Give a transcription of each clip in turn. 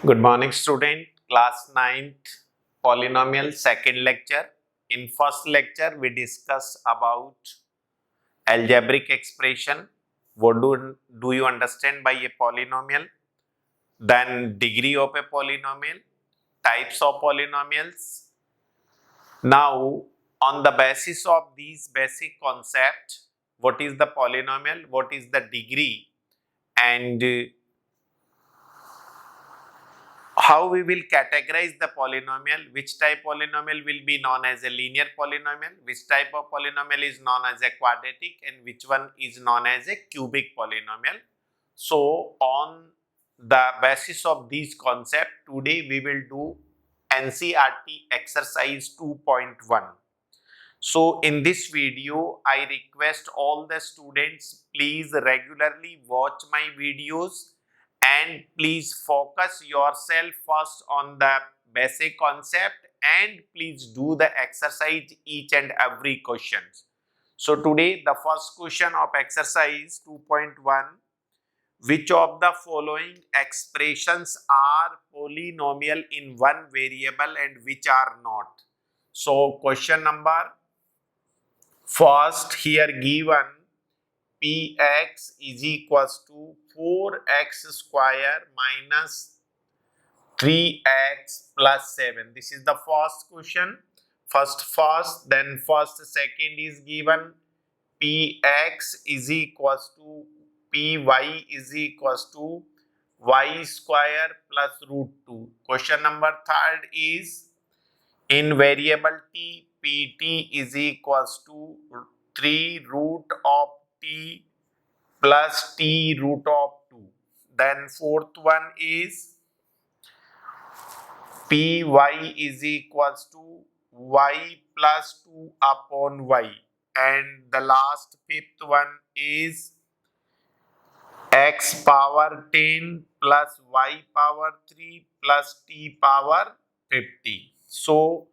Good morning, student. Class 9th polynomial second lecture. In first lecture, we discuss about algebraic expression. What do you understand by a polynomial? Then degree of a polynomial, types of polynomials. Now, on the basis of these basic concepts, what is the polynomial? What is the degree? And how we will categorize the polynomial, which type polynomial will be known as a linear polynomial, which type of polynomial is known as a quadratic, and which one is known as a cubic polynomial. So on the basis of these concepts, today we will do NCERT exercise 2.1. So in this video, I request all the students, please regularly watch my videos and please focus yourself first on the basic concept and please do the exercise each and every question. So today the first question of exercise 2.1, which of the following expressions are polynomial in one variable and which are not? So question number first, here given px is equals to 4x square minus 3x plus 7. This is the first question. First, then second is given px is equals to py is equals to y square plus root 2. Question number third is in variable t, pt is equals to 3 root of t plus t root of 2. Then fourth one is py is equals to y plus 2 upon y. And the last fifth one is x power 10 plus y power 3 plus t power 50. So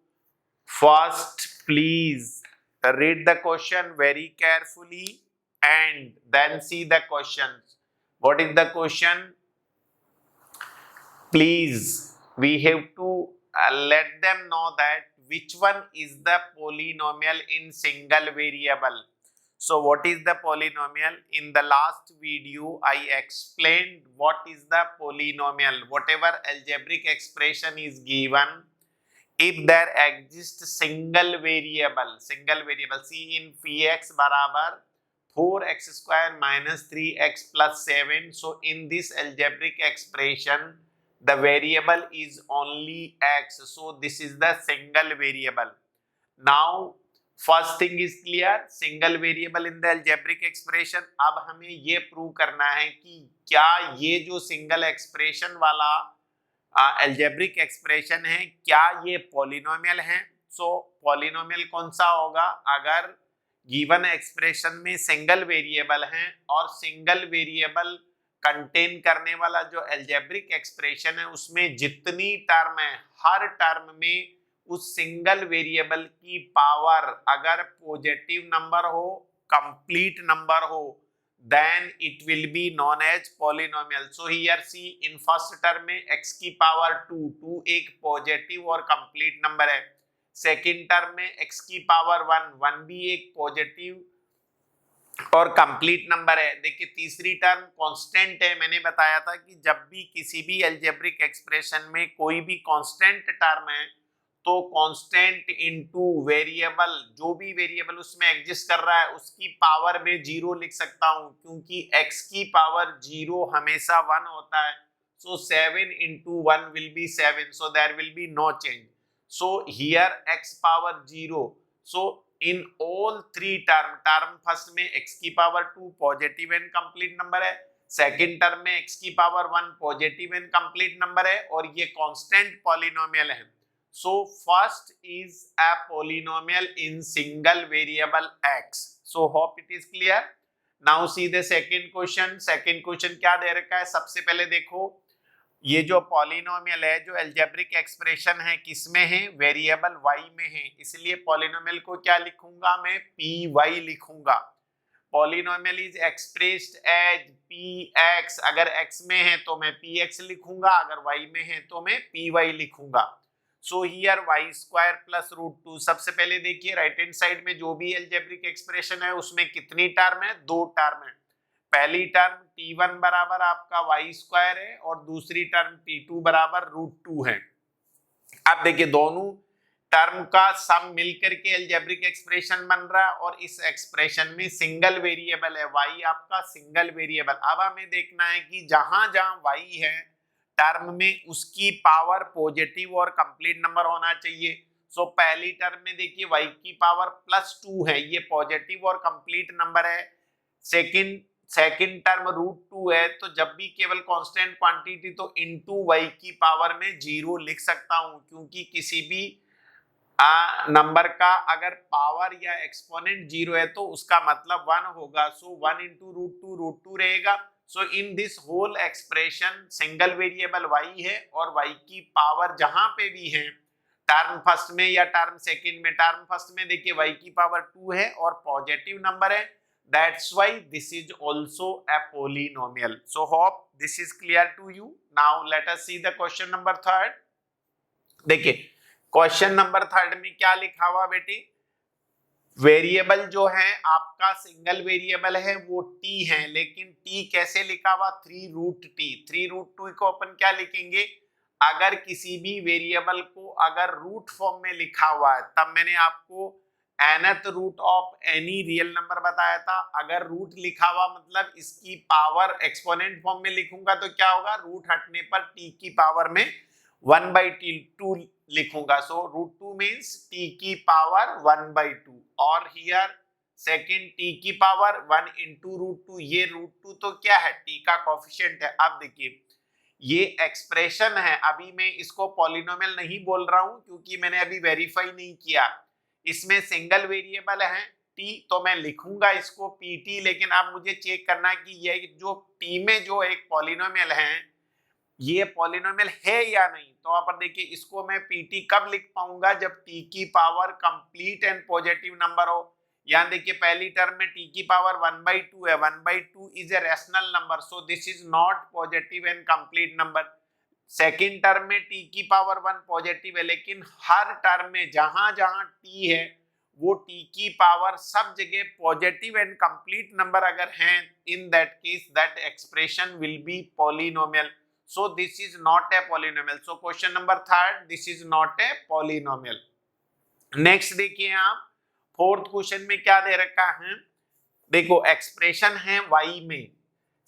first, please read the question very carefully and then see the questions. What is the question? Please, we have to let them know that which one is the polynomial in single variable. So what is the polynomial? In the last video, I explained what is the polynomial. Whatever algebraic expression is given, if there exists single variable, see in px barabar 4x square minus 3x plus 7. So in this algebraic expression, the variable is only x. So this is the single variable. Now first thing is clear, single variable in the algebraic expression. अब हमें ये prove करना है कि क्या ये जो single expression वाला एल्जेब्रिक एक्सप्रेशन है, क्या ये पॉलिनोमियल है? सो पॉलिनोमियल कौन सा होगा? अगर गिवन एक्सप्रेशन में सिंगल वेरिएबल है और सिंगल वेरिएबल कंटेन करने वाला जो एल्जेब्रिक एक्सप्रेशन है उसमें जितनी टर्म है, हर टर्म में उस सिंगल वेरिएबल की पावर अगर पॉजिटिव नंबर हो, कंप्लीट नंबर हो, then it will be known as polynomial. So here see in first term में x की पावर 2 एक पॉजिटिव और कंप्लीट नंबर है. सेकेंड टर्म में x की पावर 1 भी एक पॉजिटिव और कंप्लीट नंबर है. देखिए तीसरी टर्म कांस्टेंट है. मैंने बताया था कि जब भी किसी भी अलजेब्रिक एक्सप्रेशन में कोई भी कांस्टेंट टर्म है तो कांस्टेंट इनटू वेरिएबल, जो भी वेरिएबल उसमें एग्जिस्ट कर रहा है उसकी पावर में 0 लिख सकता हूं, क्योंकि x की पावर 0 हमेशा 1 होता है. सो 7 into 1 will be 7, so there will be no change. So here x power 0. So in all three term first में x की power 2 positive and complete number है, सेकेंड टर्म में x की power 1 positive and complete number है और ये constant polynomial है. So first is a polynomial in single variable x. So hope it is clear. Now see the second question. Second question क्या दे रखा है? सबसे पहले देखो ये जो पॉलिनोमियल है, जो अलजेब्रिक एक्सप्रेशन है, किसमें है? वेरिएबल y में है. इसलिए पॉलिनोमियल को क्या लिखूंगा मैं? py लिखूंगा. Polynomial is expressed as px, अगर x में है तो मैं px लिखूंगा, अगर y में है तो मैं py लिखूंगा। So here Y square plus root two. सबसे पहले देखिए राइट हैंड साइड में जो भी एल्जेब्रिक एक्सप्रेशन है उसमें कितनी टर्म है, दो टर्म है। पहली टर्म t1 बराबर आपका वाई स्क्वायर है और दूसरी टर्म t2 बराबर रूट टू है। अब देखिए दोनों टर्म का सम मिलकर के एल्जेब्रिक एक्सप्रेशन बन रहा है और इस एक्सप्रेशन में सिंगल वेरिएबल है y, आपका सिंगल वेरिएबल। अब हमें देखना है कि जहां जहां y है टर्म में उसकी पावर पॉजिटिव और कंप्लीट नंबर होना चाहिए। सो पहली टर्म में देखिए y की पावर +2 है, ये पॉजिटिव और कंप्लीट नंबर है। सेकंड टर्म रूट टू है, तो जब भी केवल कांस्टेंट क्वांटिटी तो इनटू y की पावर में 0 लिख सकता हूं, क्योंकि किसी भी नंबर का अगर पावर या एक्सपोनेंट 0 है तो उसका मतलब 1 होगा। सो 1 इंटू रूट टू रहेगा। So in this whole expression single variable y है और y की पावर जहां पे भी है, टर्म फर्स्ट में या टर्म सेकंड में, टर्म फर्स्ट में देखिए y की पावर 2 है और पॉजिटिव नंबर है, that's why this is also a polynomial. So hope this is clear to you. Now let us see the question number 3। देखिए क्वेश्चन नंबर 3 में क्या लिखा हुआ बेटी, वेरिएबल जो है आपका सिंगल वेरिएबल है वो t है, लेकिन t कैसे लिखा हुआ, 3 रूट टी। 3 रूट टू को अपन क्या लिखेंगे, अगर किसी भी वेरिएबल को अगर रूट फॉर्म में लिखा हुआ है, तब मैंने आपको nth root of any real number बताया था। अगर रूट लिखा हुआ मतलब इसकी पावर एक्सपोनेंट फॉर्म में लिखूंगा तो क्या होगा, रूट हटने पर t की पावर में 1/2 लिखूंगा। So root two means t की पावर 1/2 और हियर सेकंड t की पावर 1 इंटू रूट टू। ये रूट टू तो क्या है, t का कोफिशिएंट है। अब देखिए ये एक्सप्रेशन है, अभी मैं इसको पॉलिनोमियल नहीं बोल रहा हूं क्योंकि मैंने अभी वेरीफाई नहीं किया। इसमें सिंगल वेरिएबल है t, तो मैं लिखूंगा इसको pt, लेकिन अब मुझे चेक करना है कि ये जो t में जो एक पॉलिनोमियल है ये पॉलिनोमियल है या नहीं। तो आप देखिए इसको मैं pt कब लिख पाऊंगा, जब t की power complete and positive number हो। यहां देखिए पहली टर्म में t की पावर 1/2 है, 1/2 is a rational number, so this is not positive and complete number. Second term में t की पावर 1 पॉजिटिव है, लेकिन हर टर्म में जहां जहां t है वो t की पावर सब जगह पॉजिटिव एंड कंप्लीट नंबर अगर हैं, इन that case that expression will be polynomial. So this is not a polynomial. So question number 3, this is not a polynomial. Next देखिए आप फोर्थ क्वेश्चन में क्या दे रखा है, देखो एक्सप्रेशन है y में,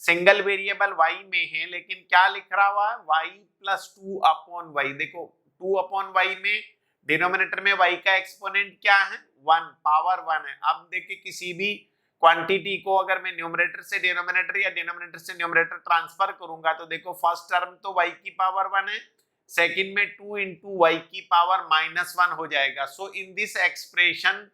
सिंगल वेरिएबल y में है, लेकिन क्या लिख रहा हुआ है, y + 2/y। देखो 2/y में डिनोमिनेटर में y का एक्सपोनेंट क्या है, 1, पावर 1 है। अब देखिए किसी भी क्वांटिटी को अगर मैं न्यूमरेटर से डिनोमिनेटर या डिनोमिनेटर से न्यूमरेटर ट्रांसफर करूंगा तो देखो फर्स्ट टर्म तो y की पावर 1 है, सेकंड में 2 इंटू y की पावर -1 हो जाएगा। So in this expression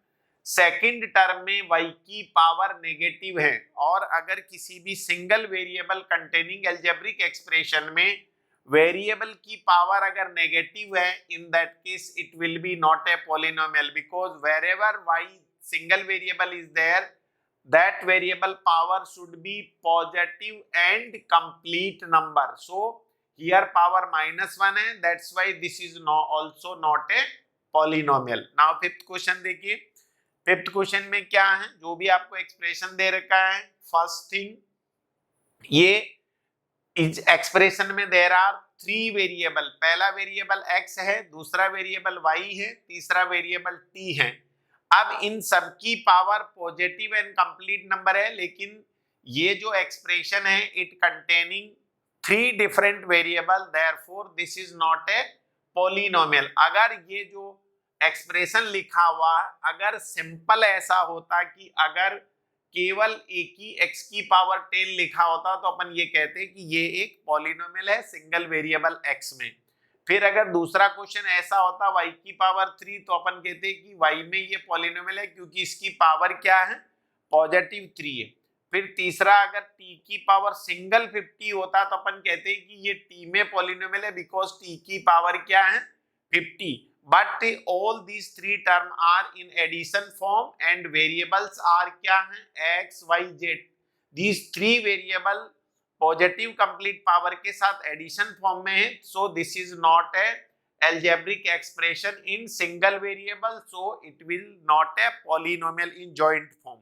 second term में y की पावर नेगेटिव है, और अगर किसी भी single variable containing algebraic expression में वेरिएबल की पावर अगर नेगेटिव है, in that case it will be not a polynomial, because wherever y single variable is there, that variable power should be positive and complete number. So here power -1 है, that's why this is also not a polynomial. Now fifth question देखिए, fifth question में क्या है, जो भी आपको expression दे रखा है, फर्स्ट थिंग ये इस एक्सप्रेशन में देयर आर 3 वेरिएबल, पहला वेरिएबल x है, दूसरा वेरिएबल y है, तीसरा वेरिएबल t है। अब इन सब की power positive and complete number है, लेकिन ये जो एक्सप्रेशन है it containing 3 different variable, therefore this is not a polynomial. अगर ये जो एक्सप्रेशन लिखा हुआ अगर सिंपल ऐसा होता कि अगर केवल एक ही x की पावर 10 लिखा होता तो अपन ये कहते कि ये एक पॉलिनोमियल है सिंगल वेरिएबल x में। फिर अगर दूसरा क्वेश्चन ऐसा होता y की पावर 3 तो अपन कहते कि y में ये पॉलिनोमियल है क्योंकि इसकी पावर क्या है, पॉजिटिव 3 है। फिर तीसरा अगर t की पावर सिंगल 50 होता तो अपन कहते कि ये t में पॉलिनोमियल है बिकॉज t की पावर क्या है, 50। but all these three term are in addition form and variables are क्या हैं x y z. these three variable positive complete power के साथ एडिशन फॉर्म में है, so this is not a algebraic expression in single variable, so it will not a polynomial in joint form.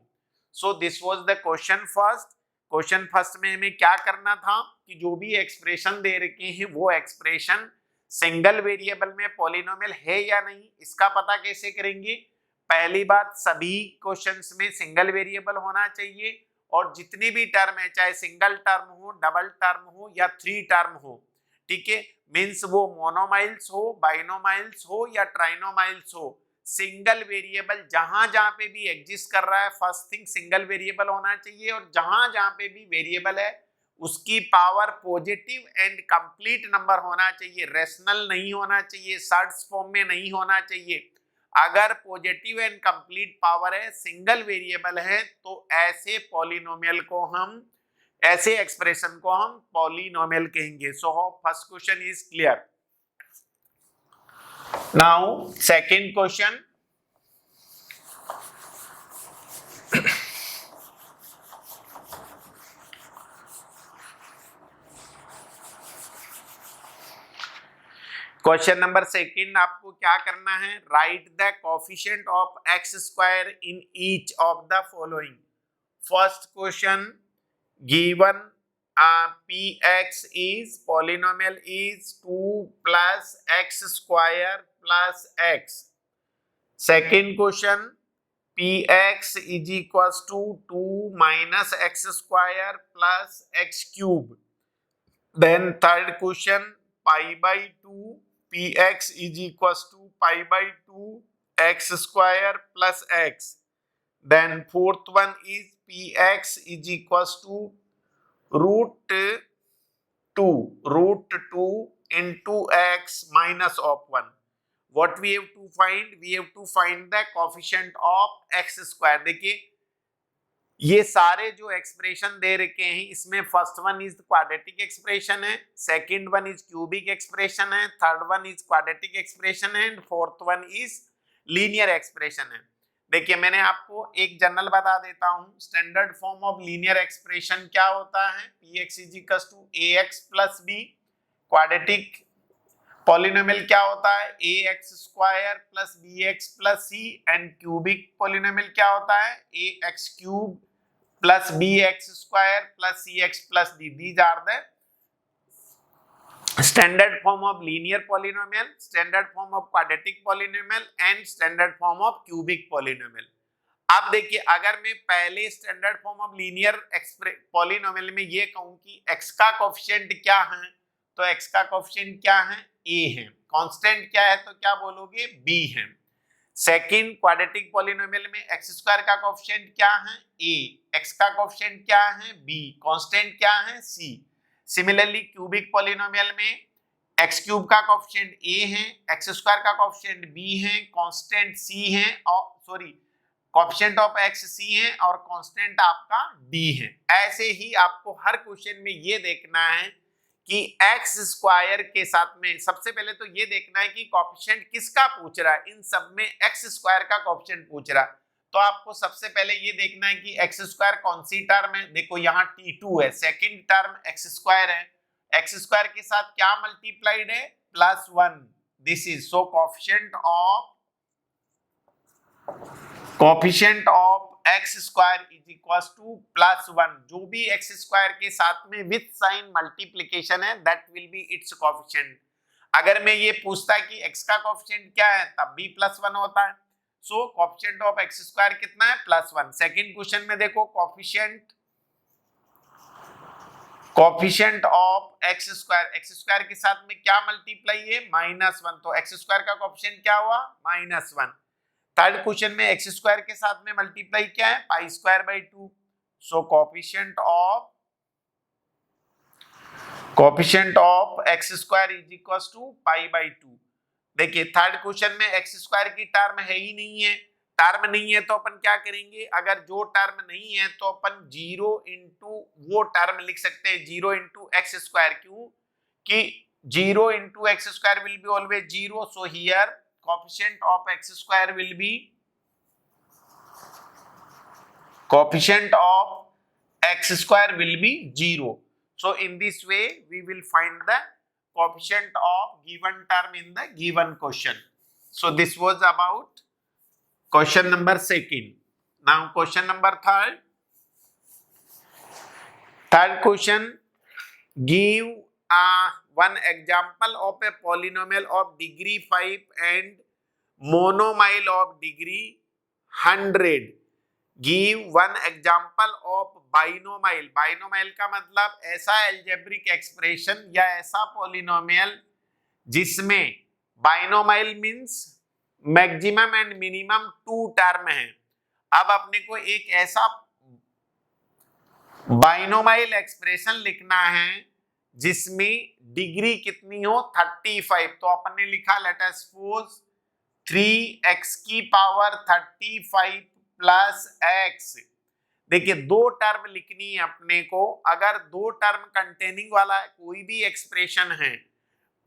So this was the question first. Question first में हमें क्या करना था कि जो भी एक्सप्रेशन दे रखे हैं वो एक्सप्रेशन सिंगल वेरिएबल में पॉलिनोमियल है या नहीं, इसका पता कैसे करेंगे। पहली बात, सभी क्वेश्चंस में सिंगल वेरिएबल होना चाहिए और जितनी भी टर्म है, चाहे सिंगल टर्म हो, डबल टर्म हो या थ्री टर्म हो, ठीक है, मीन्स वो मोनोमाइल्स हो, बाइनोमाइल्स हो या ट्राइनोमाइल्स हो, सिंगल वेरिएबल जहां जहां पे भी एग्जिस्ट कर रहा है, फर्स्ट थिंग सिंगल वेरिएबल होना चाहिए और जहां जहां पे भी वेरिएबल है उसकी power positive and complete number होना चाहिए, रेशनल नहीं होना चाहिए, सर्ट्स फॉर्म में नहीं होना चाहिए। अगर पॉजिटिव एंड कंप्लीट पावर है, सिंगल वेरिएबल है, तो ऐसे पॉलिनोमियल को हम, ऐसे एक्सप्रेशन को हम पॉलिनोमियल कहेंगे। So first question is clear. Now second question, question number second, आपको क्या करना है, right the coefficient of x square in each of the following. First question, given px is polynomial is 2 plus x square plus x. Second question, px is equals to 2 minus x square plus x cube. Then third question, pi by 2, px is equals to pi by 2 x square plus x. Then fourth one is px is equals to root 2 into x minus of 1. What we have to find? We have to find the coefficient of x square. देखिए ये सारे जो expression दे रखे हैं इसमें first one is quadratic expression है, second one is cubic expression है, third one is quadratic expression है and fourth one is linear expression है। देखिए मैंने आपको एक जनरल बता देता हूं, standard form of linear expression क्या होता है, px = ax + b। Quadratic polynomial क्या होता है, ax² + bx + c and cubic polynomial क्या होता है, ax³ + bx² + cx + d। These are the standard form of linear polynomial, standard form of quadratic polynomial and standard form of cubic polynomial। अब देखिए अगर मैं पहले standard form of linear polynomial में ये कहूं कि x का कोएफिशिएंट क्या है, तो x का कोएफिशिएंट क्या है, a है, कांस्टेंट क्या है तो क्या बोलोगे, b है। सेकंड क्वाड्रेटिक पॉलिनोमियल में x² का कोएफिशिएंट क्या है, a, x का कोएफिशिएंट क्या है, b, कांस्टेंट क्या है, c। सिमिलरली क्यूबिक पॉलिनोमियल में x³ का कोएफिशिएंट a है, x² का कोएफिशिएंट b है, कांस्टेंट c है, और sorry coefficient of x c है और कांस्टेंट आपका d है। ऐसे ही आपको हर क्वेश्चन में ये देखना है कि x² के साथ में सबसे पहले तो ये देखना है कि कोएफिशिएंट किसका पूछ रहा है, इन सब में x² का कोएफिशिएंट पूछ रहा है, तो आपको सबसे पहले ये देखना है कि x² कौन सी टर्म है। देखो यहाँ t2 है, सेकंड टर्म x² है, x² के साथ क्या मल्टीप्लाइड है, +1। This is so coefficient of x² is equals to +1। जो भी x² के साथ में विथ साइन मल्टीप्लिकेशन है that will be its coefficient. अगर मैं ये पूछता कि x का कोएफिशिएंट क्या है तब भी +1 होता है। सो कोएफिशिएंट ऑफ x² कितना है, +1। सेकंड क्वेश्चन में देखो कोएफिशिएंट ऑफ x² के साथ में क्या मल्टीप्लाई है, -1, तो x² का कोएफिशिएंट क्या हुआ, -1। थर्ड क्वेश्चन में x² के साथ में मल्टीप्लाई क्या है, π²/2। So coefficient of x² is equals to π/2। देखिए थर्ड क्वेश्चन में x² की टर्म है ही नहीं है, टर्म नहीं है तो अपन क्या करेंगे, अगर जो टर्म नहीं है तो अपन 0 इंटू वो टर्म लिख सकते हैं, 0 इंटू x²। क्यों कि 0 into x² will be always 0, so here coefficient of x square will be coefficient of x square will be 0. So in this way we will find the coefficient of given term in the given question. So this was about question number 2. Now question number 3. Third question, give one example of a polynomial of degree 5 and monomial of degree 100. Give one example of binomial. Binomial का मतलब ऐसा algebraic expression या ऐसा polynomial जिसमें binomial means maximum and minimum 2 term है। अब अपने को एक ऐसा बाइनोमाइल एक्सप्रेशन लिखना है जिसमें डिग्री कितनी हो 35। तो अपन ने लिखा लेट अस सपोज 3x की पावर 35 प्लस x। देखिए दो टर्म लिखनी है अपने को। अगर दो टर्म कंटेनिंग वाला कोई भी एक्सप्रेशन है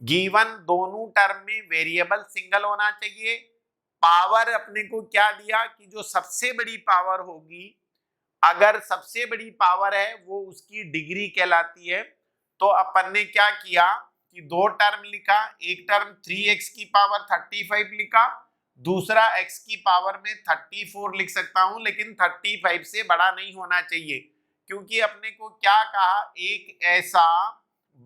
गिवन दोनों टर्म में वेरिएबल सिंगल होना चाहिए। पावर अपने को क्या दिया कि जो सबसे बड़ी पावर होगी, अगर सबसे बड़ी पावर है वो उसकी डिग्री कहलाती है। तो अपन ने क्या किया कि दो टर्म लिखा, एक टर्म 3x की पावर 35 लिखा, दूसरा x की पावर में 34 लिख सकता हूं, लेकिन 35 से बड़ा नहीं होना चाहिए क्योंकि अपने को क्या कहा, एक ऐसा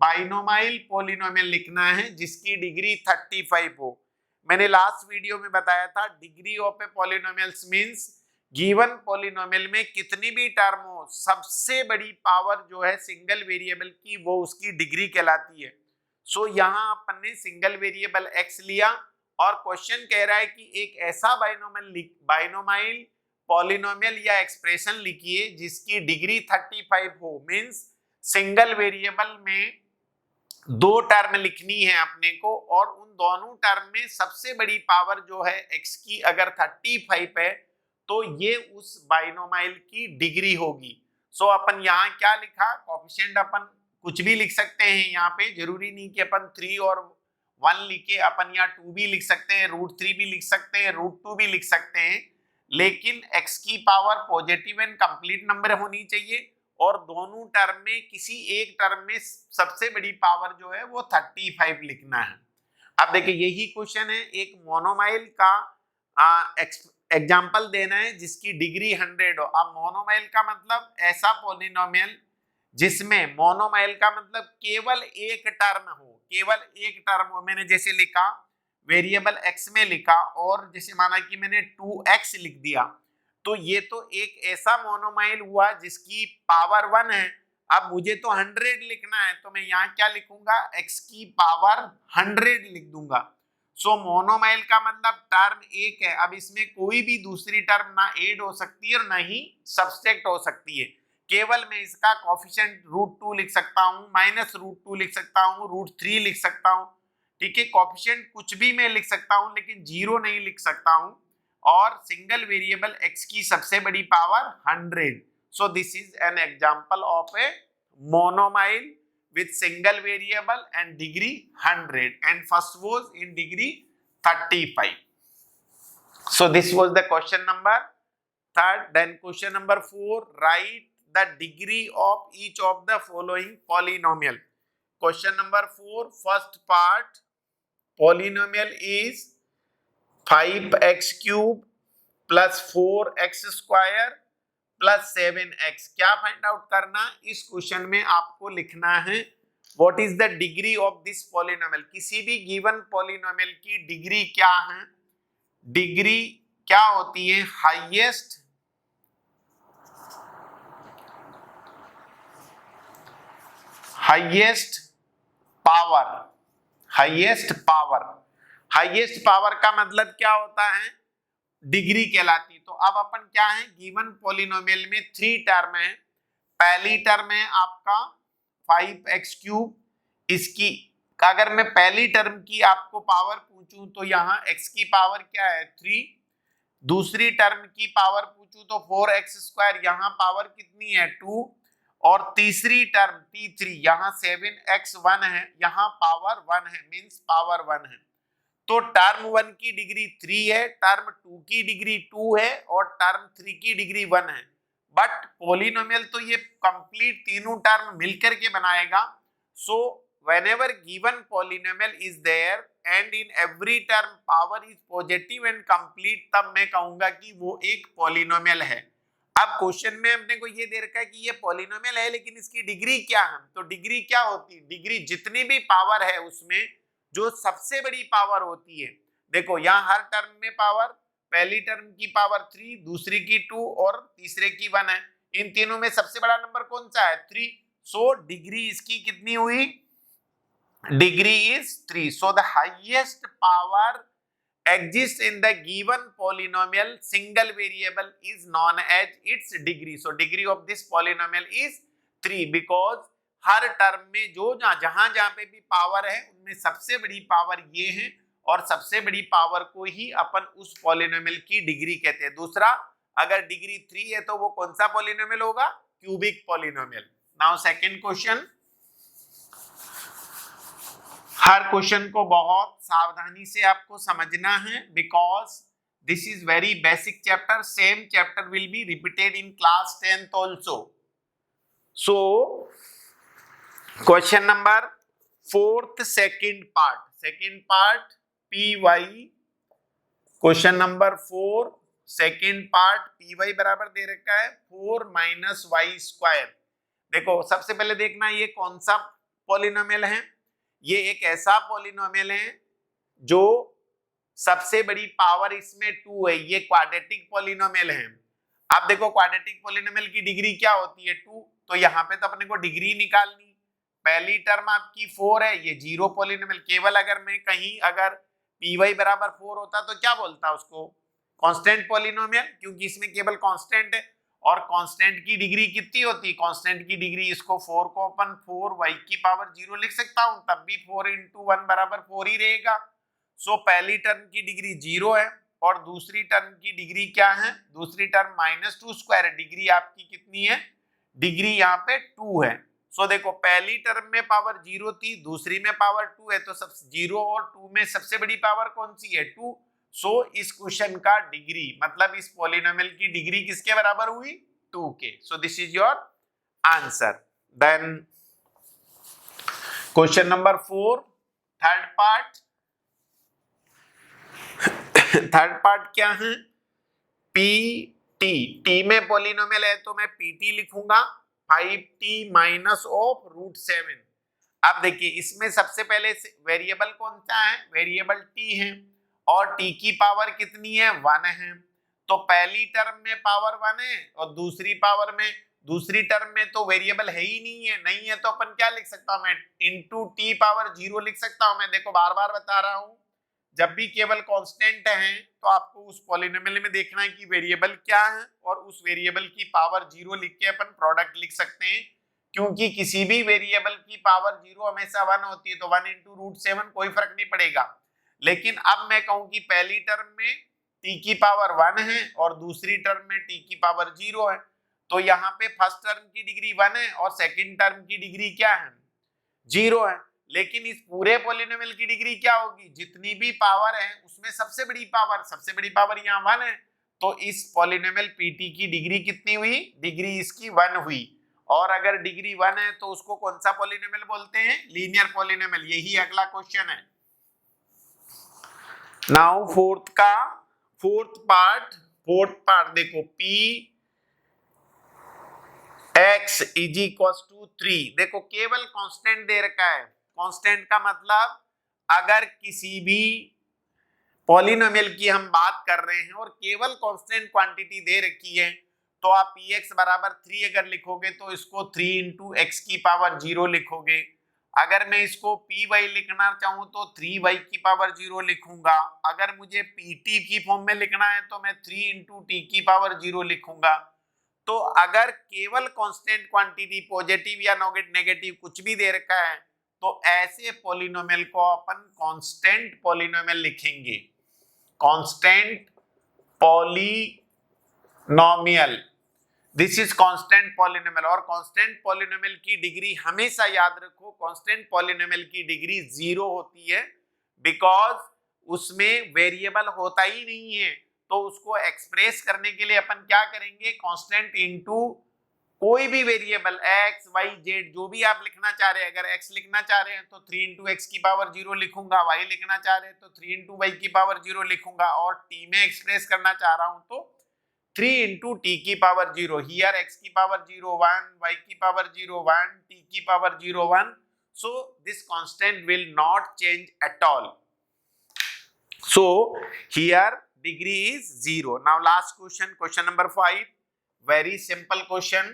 बाइनोमाइल पॉलिनोमियल लिखना है जिसकी डिग्री 35 हो। मैंने लास्ट वीडियो में बताया था degree of A polynomials means given polynomial में कितनी भी टर्म हो सबसे बड़ी पावर जो है सिंगल वेरिएबल की वो उसकी डिग्री कहलाती है। सो यहाँ अपन ने सिंगल वेरिएबल x लिया और क्वेश्चन कह रहा है कि एक ऐसा बाइनोमाइल पॉलिनोमियल या एक्सप्रेशन लिखिए जिसकी डिग्री 35 हो। मींस सिंगल वेरिएबल में दो टर्म लिखनी है अपने को और उन दोनों टर्म में सबसे बड़ी पावर जो है x की अगर 35 है तो ये उस बाइनोमाइल की डिग्री होगी। सो अपन यहाँ क्या लिखा, कोएफिशिएंट अपन कुछ भी लिख सकते हैं। यहाँ पे जरूरी नहीं कि अपन 3 और 1 लिखे, अपन यहाँ 2 भी लिख सकते हैं, √3 भी लिख सकते हैं, √2 भी लिख सकते हैं, लेकिन x की power positive and complete number होनी चाहिए और दोनों टर्म में किसी एक टर्म में सबसे बड़ी पावर जो है वो 35 लिखना है। अब देखिए यही क्वेश्चन है, एक मोनोमाइल का एग्जाम्पल देना है जिसकी डिग्री 100 हो। अब मोनोमाइल का मतलब ऐसा पॉलिनोमियल जिसमें मोनोमाइल का मतलब केवल एक टर्म हो, केवल एक टर्म हो। मैंने जैसे लिखा वेरिएबल x में लिखा और जैसे माना कि मैंने 2x लिख दिया, तो ये तो एक ऐसा मोनोमाइल हुआ जिसकी पावर 1 है। अब मुझे तो 100 लिखना है तो मैं यहाँ क्या लिखूंगा, x की पावर 100 लिख दूंगा। सो मोनोमाइल का मतलब टर्म एक है। अब इसमें कोई भी दूसरी टर्म ना ऐड हो सकती है और ना ही सब्सट्रैक्ट हो सकती है। केवल मैं इसका कोएफिशिएंट √2 लिख सकता हूँ, -√2 लिख सकता हूँ, √3 लिख सकता हूँ। ठीक है, कोएफिशिएंट कुछ भी मैं लिख सकता हूँ लेकिन 0 नहीं लिख सकता हूँ। और सिंगल वेरिएबल x की सबसे बड़ी power 100। So this is an example of a monomial with single variable and degree 100 and first was in degree 35. So this was the question number 3rd. Then question number 4, write the degree of each of the following polynomial. Question number 4, first part, polynomial is 5x cube plus 4x square plus 7x। क्या find out करना, इस question में आपको लिखना है what is the degree of this polynomial. किसी भी given polynomial की डिग्री क्या है, डिग्री क्या होती है, हाईएस्ट पावर। हाईएस्ट पावर का मतलब क्या होता है, डिग्री कहलाती। तो अब अपन क्या है, गिवन पॉलिनोमियल में 3 टर्म है। पहली टर्म है आपका 5x क्यूब, इसकी अगर मैं पहली टर्म की आपको पावर पूछूं तो यहाँ x की पावर क्या है 3, दूसरी टर्म की पावर पूछूं तो 4x स्क्वायर, यहाँ पावर कितनी है 2, और तीसरी टर्म t3 यहाँ 7x 1 है, यहाँ पावर 1 है, मींस पावर 1 है। तो टर्म 1 की डिग्री 3 है, टर्म 2 की डिग्री 2 है और टर्म 3 की डिग्री 1 है। बट पॉलिनोमियल तो ये कंप्लीट तीनों टर्म मिलकर के बनाएगा। सो whenever given polynomial is there and in every term power is positive and complete, तब मैं कहूंगा कि वो एक पॉलिनोमियल है। अब क्वेश्चन में हमने को ये दे रखा है कि ये पॉलिनोमियल है लेकिन इसकी डिग्री क्या है, तो डिग्री क्या होती है, डिग्री जितनी भी पावर है उसमें जो सबसे बड़ी पावर होती है, देखो यहाँ हर टर्म में पावर, पहली टर्म की पावर 3, दूसरी की 2 और तीसरे की 1 है। इन तीनों में सबसे बड़ा नंबर कौन सा है, 3। सो डिग्री इसकी कितनी हुई, degree is 3। So the highest power exists in the given polynomial single variable is known as its degree. So degree of this polynomial is 3 because her term में जो जहां जहां पे भी पावर है उनमें सबसे बड़ी पावर ये है और सबसे बड़ी पावर को ही अपन उस पॉलिनोमियल की डिग्री कहते हैं। दूसरा, अगर डिग्री 3 है तो वो कौन सा पॉलिनोमियल होगा, cubic polynomial. Now second question, हर क्वेश्चन को बहुत सावधानी से आपको समझना है because this is very basic chapter, same chapter will be repeated in class 10th also. So question number 4th second part P Y, question number 4 second part P Y बराबर दे रखा है 4 माइनस वाई स्क्वायर। देखो सबसे पहले देखना ये कौन सा पॉलिनोमियल है, ये एक ऐसा पॉलिनोमियल है जो सबसे बड़ी पावर इसमें 2 है, ये क्वाड्रेटिक पॉलिनोमियल है। अब देखो क्वाड्रेटिक पॉलिनोमियल की डिग्री क्या होती है, 2, तो यहाँ पे तो अपने को डिग्री निकालनी, पहली टर्म आपकी 4 है, ये 0 पॉलिनोमियल, केवल अगर मैं कहीं अगर पी वाई बराबर 4 होता तो क्या बोलता उसको, कांस्टेंट पॉलिनोमियल, क्योंकि इसमें केवल कांस्टेंट है और कांस्टेंट की डिग्री कितनी होती है, कांस्टेंट की डिग्री, इसको 4 को अपन 4 y की पावर 0 लिख सकता हूं, तब भी 4 into 1 बराबर 4 ही रहेगा। सो पहली टर्म की डिग्री 0 है और दूसरी टर्म की डिग्री क्या है, दूसरी टर्म -2 स्क्वायर है, डिग्री आपकी कितनी है, डिग्री यहाँ पे 2 है। सो देखो पहली टर्म में पावर 0 थी, दूसरी में पावर 2 है, तो सब 0 और 2 में सबसे बड़ी पावर कौन सी है, 2। सो इस क्वेश्चन का डिग्री मतलब इस पॉलिनोमियल की डिग्री किसके बराबर हुई, 2 के। So this is your answer. Then question number 4 third part क्या है, पी टी, टी में पॉलिनोमियल है तो मैं पी टी लिखूंगा 5t माइनस ऑफ √7। अब देखिए इसमें सबसे पहले वेरिएबल कौन सा है, वेरिएबल t है और t की पावर कितनी है, 1 है। तो पहली टर्म में पावर 1 है और दूसरी टर्म में तो वेरिएबल है ही नहीं है तो अपन क्या लिख सकता हूं, मैं इंटू टी पावर 0 लिख सकता हूं। मैं देखो बार बार बता रहा हूं, जब भी केवल कांस्टेंट है तो आपको उस पॉलिनोमियल में देखना है कि वेरिएबल क्या है और उस वेरिएबल की पावर 0 लिख के अपन प्रोडक्ट लिख सकते हैं, क्योंकि किसी भी वेरिएबल की पावर 0 हमेशा 1 होती है, तो 1 into √7 कोई फर्क नहीं पड़ेगा। लेकिन अब मैं कहूं कि पहली टर्म में t की पावर 1 है और दूसरी टर्म में t की पावर 0 है, तो यहाँ पे फर्स्ट टर्म की डिग्री 1 है और सेकंड टर्म की डिग्री क्या है, 0 है। लेकिन इस पूरे पॉलिनोमियल की डिग्री क्या होगी, जितनी भी पावर है उसमें सबसे बड़ी पावर यहाँ 1 है, तो इस पॉलिनोमियल पीटी की डिग्री कितनी हुई, डिग्री इसकी 1 हुई। और अगर डिग्री 1 है तो उसको कौन सा पॉलिनोमियल बोलते हैं, लीनियर पॉलिनोमियल। यही अगला क्वेश्चन है। नाउ फोर्थ पार्ट देखो, P x is equal to 3। देखो केवल कांस्टेंट दे रखा है, कांस्टेंट का मतलब अगर किसी भी पॉलिनोमियल की हम बात कर रहे हैं और केवल कांस्टेंट क्वांटिटी दे रखी है तो आप px बराबर 3 अगर लिखोगे तो इसको 3 into x की पावर 0 लिखोगे। अगर मैं इसको py लिखना चाहूं तो 3y की पावर 0 लिखूंगा। अगर मुझे pt की फॉर्म में लिखना है तो मैं 3 into t की पावर 0 लिखूंगा। तो अगर केवल कांस्टेंट क्वांटिटी पॉजिटिव या नेगेटिव कुछ भी दे रखा है तो ऐसे पॉलिनोमियल को अपन कांस्टेंट पॉलिनोमियल लिखेंगे, constant polynomial. This is constant polynomial. और कांस्टेंट पॉलिनोमियल की डिग्री हमेशा याद रखो, कांस्टेंट पॉलिनोमियल की डिग्री 0 होती है बिकॉज उसमें वेरिएबल होता ही नहीं है, तो उसको एक्सप्रेस करने के लिए अपन क्या करेंगे, कांस्टेंट इनटू कोई भी वेरिएबल x y z जो भी आप लिखना चाह रहे हैं। अगर x लिखना चाह रहे हैं तो 3 इंटू एक्स की पावर 0 लिखूंगा, y लिखना चाह रहे हैं तो 3 इंटू वाई की पावर 0 लिखूंगा, और t में एक्सप्रेस करना चाह रहा हूं तो 3 इंटू टी की पावर 0। हियर x की पावर 0 1, y की पावर 0 1, t की power 0 1, so this constant will not change at all, so here degree is 0. now last question number 5, very simple question,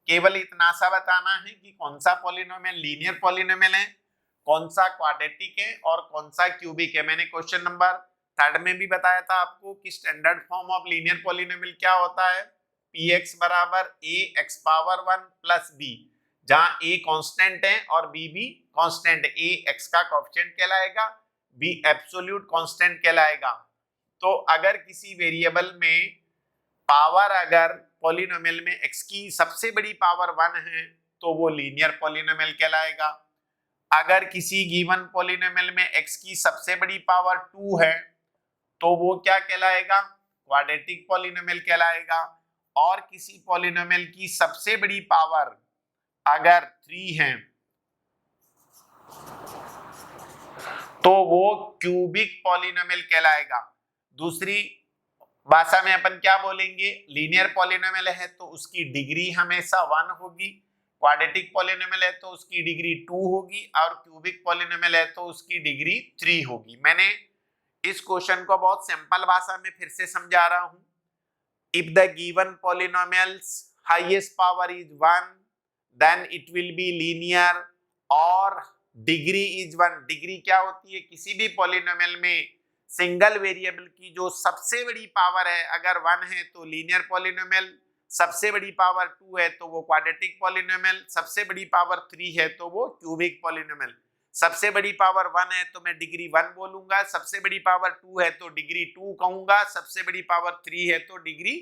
केवल इतना सा बताना है कि कौन सा पॉलिनोमियल लीनियर पॉलिनोमियल है, कौन सा क्वाड्रेटिक है और कौन सा क्यूबिक है। मैंने क्वेश्चन नंबर 3 में भी बताया था आपको कि standard form of linear polynomial क्या होता है, px बराबर a x power 1 plus b, जहां a कांस्टेंट है और b भी कांस्टेंट है। a x का कोएफिशिएंट कहलाएगा, b एब्सोल्यूट कांस्टेंट कहलाएगा। तो अगर किसी वेरिएबल में पावर अगर पॉलिनोमियल में x की सबसे बड़ी पावर 1 है तो वो लीनियर पॉलिनोमियल कहलाएगा। अगर किसी गिवन पॉलिनोमियल में x की सबसे बड़ी पावर 2 है तो वो क्या कहलाएगा, क्वाड्रेटिक पॉलिनोमियल कहलाएगा। और किसी पॉलिनोमियल की सबसे बड़ी पावर अगर 3 है तो वो क्यूबिक पॉलिनोमियल कहलाएगा। दूसरी भाषा में अपन क्या बोलेंगे, लीनियर पॉलिनोमियल है तो उसकी डिग्री हमेशा 1 होगी, क्वाड्रेटिक पॉलिनोमियल है तो उसकी डिग्री 2 होगी, और क्यूबिक पॉलिनोमियल है तो उसकी डिग्री 3 होगी। मैंने इस क्वेश्चन को बहुत सिंपल भाषा में फिर से समझा रहा हूं। If the given polynomials highest power is 1 then it will be linear, और डिग्री इज 1। डिग्री क्या होती है, किसी भी पॉलिनोमियल में सिंगल वेरिएबल की जो सबसे बड़ी पावर है अगर 1 है तो लीनियर पॉलिनोमियल, सबसे बड़ी पावर 2 है तो वो क्वाड्रेटिक पॉलिनोमियल, सबसे बड़ी पावर 3 है तो वो क्यूबिक पॉलिनोमियल। सबसे बड़ी पावर 1 है तो मैं डिग्री 1 बोलूंगा, सबसे बड़ी पावर 2 है तो डिग्री 2 कहूंगा, सबसे बड़ी पावर 3 है तो डिग्री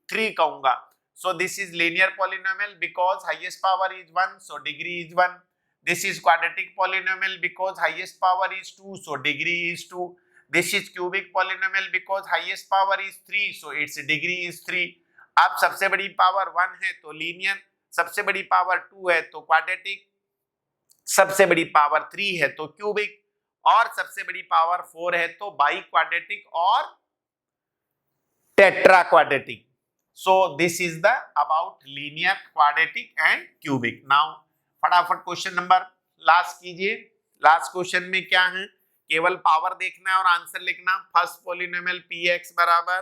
3 कहूंगा। सो this is linear polynomial because highest power is 1, so degree is 1। This is quadratic polynomial because highest power is 2, so degree is 2। This is cubic polynomial because highest power is 3, so its degree is 3. अब सबसे बड़ी power 1 है तो linear, सबसे बड़ी power 2 है तो quadratic, सबसे बड़ी पावर 3 है तो क्यूबिक, और सबसे बड़ी पावर 4 है तो बाई क्वाड्रेटिक और tetra quadratic. So this is the about linear, quadratic and cubic. Now फटाफट क्वेश्चन नंबर लास्ट कीजिए। लास्ट क्वेश्चन में क्या है, केवल पावर देखना है और आंसर लिखना। फर्स्ट पॉलिनोमियल px बराबर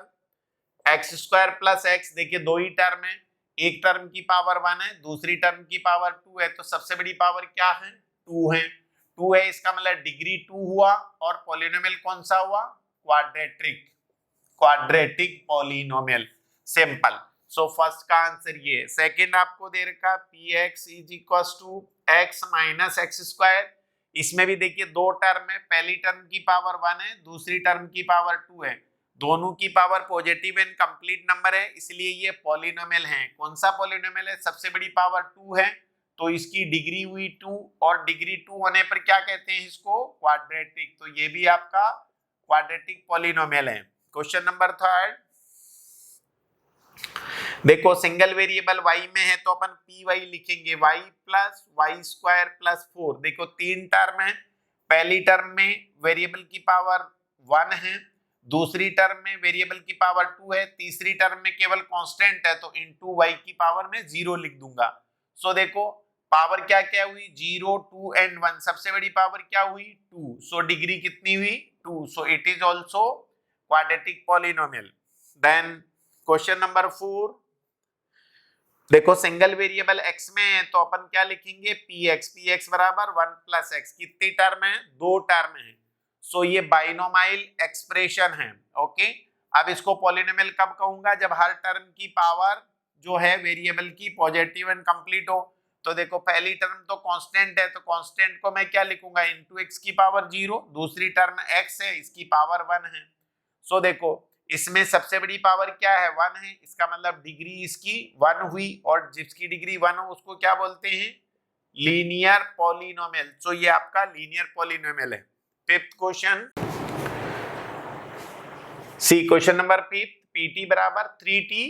एक्स स्क्वायर प्लस एक्स, देखिए दो ही टर्म है, एक टर्म की पावर 1 है, दूसरी टर्म की पावर 2 है, तो सबसे बड़ी पावर क्या है, 2 है। 2 है इसका मतलब डिग्री 2 हुआ, और पॉलिनोमियल कौन सा हुआ, quadratic polynomial. Simple. So first का आंसर ये। सेकंड आपको दे रखा px is equal to x minus X square. इसमें भी देखिए दो टर्म है, पहली टर्म की पावर 1 है, दूसरी टर्म की पावर 2 है, दोनों की power positive and complete number है, इसलिए ये पॉलिनोमियल है। कौन सा पॉलिनोमियल है, सबसे बड़ी पावर 2 है तो इसकी डिग्री हुई 2, और डिग्री 2 होने पर क्या कहते हैं इसको, क्वाड्रेटिक। तो ये भी आपका क्वाड्रेटिक पॉलिनोमियल है। क्वेश्चन नंबर 3, देखो सिंगल वेरिएबल y में है तो अपन py लिखेंगे, y plus Y square plus 4। देखो तीन टर्म है, पहली टर्म में वेरिएबल की पावर 1 है, दूसरी टर्म में वेरिएबल की पावर 2 है, तीसरी टर्म में केवल कांस्टेंट है तो इनटू y की पावर में 0 लिख दूंगा। सो देखो पावर क्या क्या हुई, 0 2 एंड 1, सबसे बड़ी पावर क्या हुई 2, सो डिग्री कितनी हुई 2, so it is also quadratic polynomial. Then question number 4, देखो सिंगल वेरिएबल x में है तो अपन क्या लिखेंगे, px बराबर 1 प्लस x। कितनी टर्म है, दो टर्म है, सो ये बाइनोमाइल एक्सप्रेशन है। ओके, अब इसको पॉलिनोमियल कब कहूंगा, जब हर टर्म की पावर जो है वेरिएबल की पॉजिटिव एंड कंप्लीट हो। तो देखो पहली टर्म तो कांस्टेंट है तो कांस्टेंट को मैं क्या लिखूंगा, इनटू x की पावर 0, दूसरी टर्म x है इसकी पावर 1 है। सो देखो इसमें सबसे बड़ी पावर क्या है, 1 है, इसका मतलब डिग्री इसकी 1 हुई, और जिसकी डिग्री 1 हो उसको क्या बोलते हैं, लीनियर पॉलिनोमियल। सो ये आपका लीनियर पॉलिनोमियल है। Fifth question, C question number 5 pt बराबर 3t।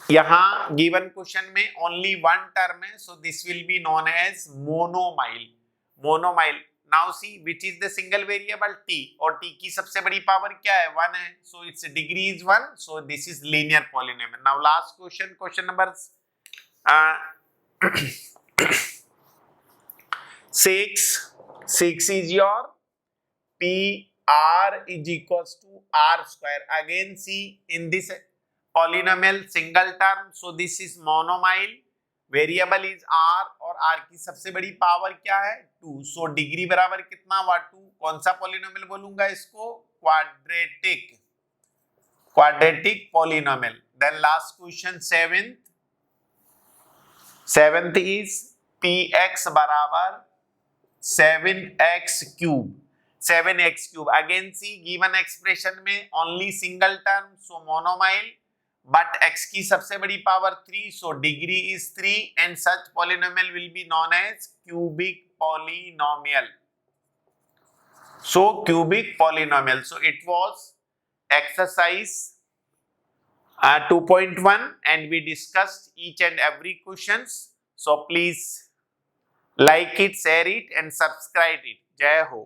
यहां गिवन क्वेश्चन में ओनली वन टर्म है, so this will be known as monomial. Monomial. Now see which is the single variable t, और t की सबसे बड़ी power क्या है 1 है, so it's degree is 1, so this is linear polynomial. Now last question, question number 6 is your PR is equals to R square. Again see in this polynomial single term, so this is monomile, variable is R और R की सबसे बड़ी power क्या है 2, so degree बराबर कितना हुआ 2। कौन सा पॉलिनोमियल बोलूंगा इसको, quadratic polynomial. Then last question seventh is px बराबर 7x cube. 7x cube. Again see given expression में only single term, so monomial, but x की सबसे बड़ी power 3, so degree is 3 and such polynomial will be known as cubic polynomial. So cubic polynomial. So it was exercise 2.1 and we discussed each and every questions. So please like it, share it and subscribe it. Jai Ho.